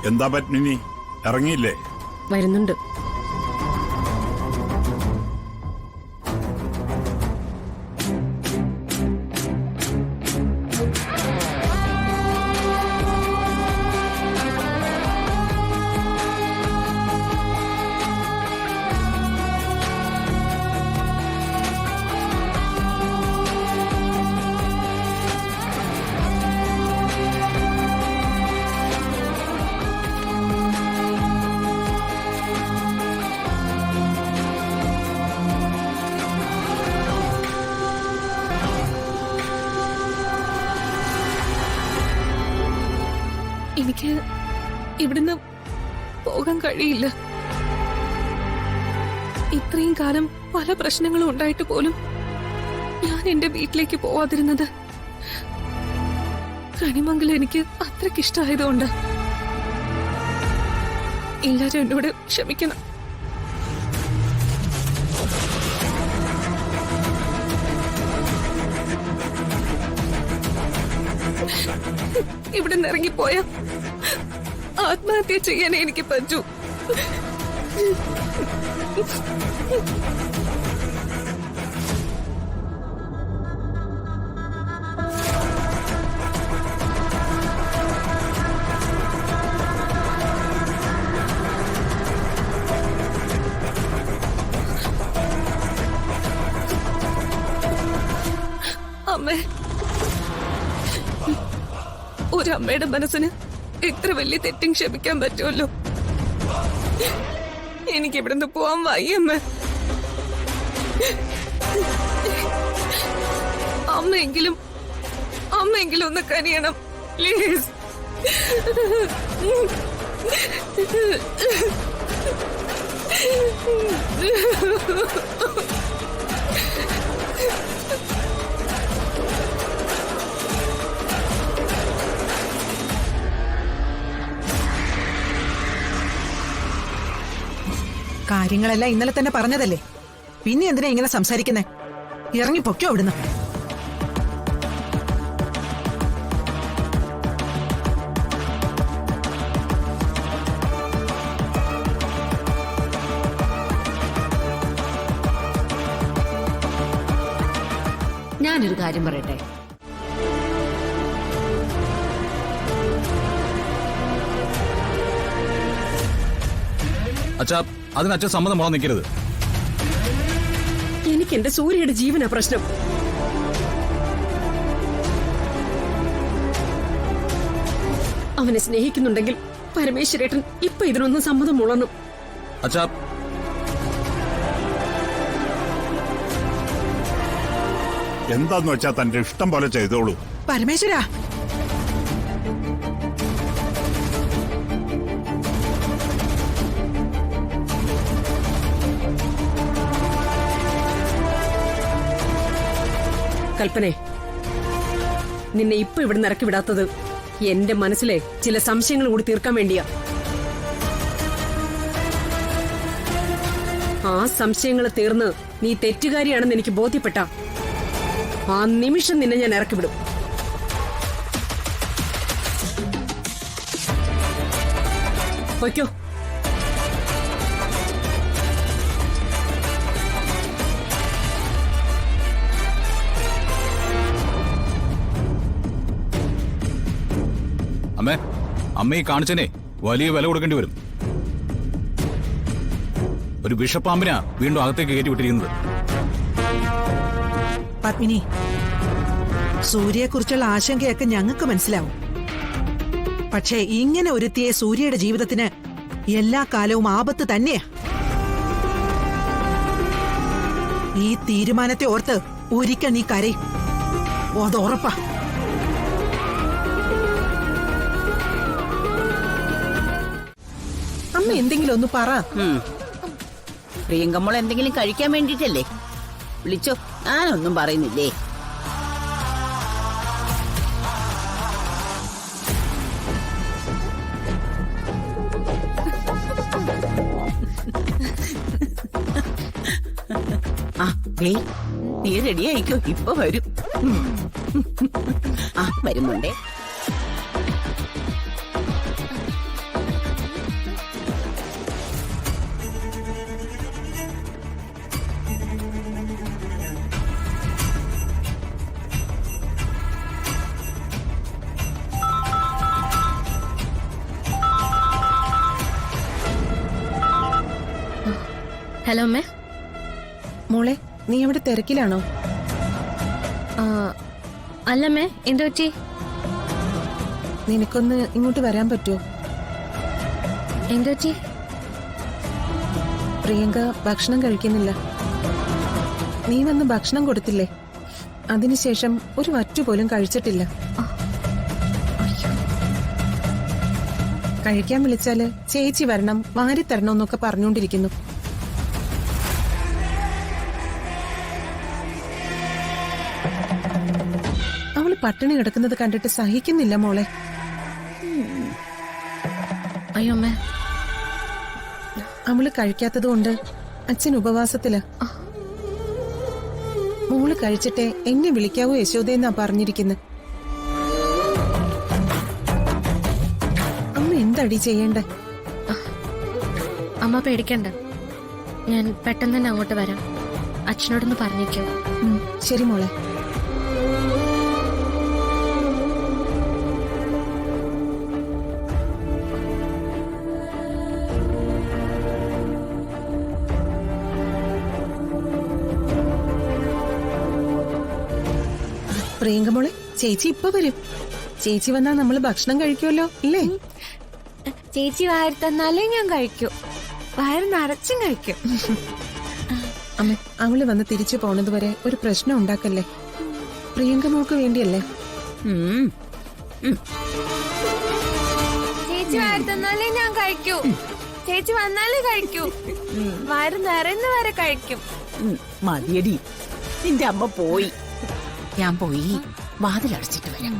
എന്താ പത്മിനി, ഇറങ്ങിയില്ലേ? വരുന്നുണ്ട്. എനിക്ക് ഇവിടുന്ന് പോകാൻ കഴിയില്ല. ഇത്രയും കാലം പല പ്രശ്നങ്ങളും ഉണ്ടായിട്ട് പോലും ഞാൻ എന്റെ വീട്ടിലേക്ക് പോവാതിരുന്നത് കണിമംഗലം എനിക്ക് അത്രയ്ക്ക് ഇഷ്ടമായതുകൊണ്ട്. എല്ലാരും എന്നോട് ക്ഷമിക്കണം. ഇവിടെ നിന്ന് ഇറങ്ങിപ്പോയ ആത്മഹത്യ ചെയ്യാനേ എനിക്ക് പറ്റൂ. അമ്മേ, ഒരമ്മയുടെ മനസ്സിന് എത്ര വലിയ തെറ്റും ക്ഷമിക്കാൻ പറ്റുമല്ലോ. എനിക്ക് ഇവിടുന്ന് പോവാൻ വയ്യമ്മ. അമ്മയെങ്കിലും ഒന്ന് കനിയണം പ്ലീസ്. കാര്യങ്ങളെല്ലാം ഇന്നലെ തന്നെ പറഞ്ഞതല്ലേ, പിന്നെ എന്തിനാ ഇങ്ങനെ സംസാരിക്കുന്നേ? ഇറങ്ങി പൊക്കോ അവിടുന്ന്. ഞാനൊരു കാര്യം പറയട്ടെ. അച്ഛാ, അതിന് അച്ഛൻ സമ്മതം മോളാൻ നിൽക്കരുത്. എനിക്ക് എന്റെ സൂര്യയുടെ ജീവനാ പ്രശ്നം. അവനെ സ്നേഹിക്കുന്നുണ്ടെങ്കിൽ പരമേശ്വരേട്ടൻ ഇപ്പൊ ഇതിനൊന്നും സമ്മതം മുളന്നു. അച്ഛാ, എന്താന്ന് വെച്ചാ തന്റെ ഇഷ്ടം പോലെ ചെയ്തോളൂ. പരമേശ്വരാ, കൽപ്പനെ, നിന്നെ ഇപ്പൊ ഇവിടെ ഇറക്കി വിടാത്തത് എന്റെ മനസ്സിലെ ചില സംശയങ്ങൾ കൂടി തീർക്കാൻ വേണ്ടിയാ. ആ സംശയങ്ങൾ തീർന്ന് നീ തെറ്റുകാരിയാണെന്ന് എനിക്ക് ബോധ്യപ്പെട്ട ആ നിമിഷം നിന്നെ ഞാൻ ഇറക്കിവിടും. പൊയ്ക്കോ. അമ്മയെ കാണിച്ചനെ വലിയ വില കൊടുക്കേണ്ടി വരും. ഒരു വിഷപ്പാമ്പിനാ വീണ്ടും അകത്തേക്ക് കയറ്റിവിട്ടിരിക്കുന്നത്. പത്മിനി, സൂര്യയെക്കുറിച്ചുള്ള ആശങ്കയൊക്കെ ഞങ്ങൾക്ക് മനസ്സിലാവും. പക്ഷേ ഇങ്ങനെ ഒരുത്തിയെ സൂര്യയുടെ ജീവിതത്തിന് എല്ലാ കാലവും ആപത്ത് തന്നെയാ. ഈ തീരുമാനത്തെ ഓർത്ത് ഒരിക്കൽ നീ കരയും, അത് ഉറപ്പാ. അമ്മ എന്തെങ്കിലും ഒന്ന് പറ. പ്രിയങ്കമ്മോൾ എന്തെങ്കിലും കഴിക്കാൻ വേണ്ടിട്ടല്ലേ വിളിച്ചോ? ഞാനൊന്നും പറയുന്നില്ലേ. നീ റെഡി ആയിക്കോ, ഇപ്പൊ വരും. വരുന്നുണ്ടേ. ഹലോ അമ്മേ. മോളെ, നീ അവിടെ തിരക്കിലാണോ? ആ, അല്ലമ്മേ, എന്തു പറ്റി? നിനക്കൊന്ന് ഇങ്ങോട്ട് വരാൻ പറ്റുമോ? എന്തു പറ്റി? പ്രിയങ്ക ഭക്ഷണം കഴിക്കുന്നില്ല. നീ വന്ന് ഭക്ഷണം കൊടുത്തില്ലേ? അതിനുശേഷം ഒരു വറ്റു പോലും കഴിച്ചിട്ടില്ല. കഴിക്കാൻ വിളിച്ചാല് ചേച്ചി വരണം, വാരിത്തരണം എന്നൊക്കെ പറഞ്ഞുകൊണ്ടിരിക്കുന്നു. അവള് പട്ടിണി കിടക്കുന്നത് കണ്ടിട്ട് സഹിക്കുന്നില്ല മോളെ. അയ്യോ അമ്മേ, അവള് കഴിക്കാത്തത് കൊണ്ട് അച്ഛൻ ഉപവാസത്തില. മോള് കഴിച്ചിട്ടേ എന്നെ വിളിക്കാവൂ യശോദയെന്നാ പറഞ്ഞിരിക്കുന്നത്. അമ്മ എന്തടി ചെയ്യണ്ടേ? അമ്മ പേടിക്കണ്ട, ഞാൻ പെട്ടെന്ന് തന്നെ അങ്ങോട്ട് വരാം. അച്ഛനോടൊന്ന് പറഞ്ഞേക്കോ. ശരി മോളെ. പ്രിയങ്ക മോളെ, ചേച്ചി ഇപ്പൊ വരും. ചേച്ചി വന്നാ നമ്മള് ഭക്ഷണം കഴിക്കുമല്ലോ, ഇല്ലേ? ചേച്ചി വയറ് തന്നാലേ ഞാൻ കഴിക്കൂ. വയറ് നിറച്ചും കഴിക്കും. അമ്മ, അവള് വന്ന് തിരിച്ചു പോണത് വരെ ഒരു പ്രശ്നം ഉണ്ടാക്കല്ലേ. പ്രിയങ്ക മോൾക്ക് വേണ്ടിയല്ലേ? ചേച്ചി വയറ് തന്നാലേ ഞാൻ കഴിക്കൂ. ചേച്ചി വന്നാലേ കഴിക്കൂ. വയറ് നിറയുന്ന വരെ കഴിക്കും. മതിയടി, നിന്റെ അമ്മ പോയി. ഞാൻ പോയി വാതിലടച്ചിട്ട് വരാം.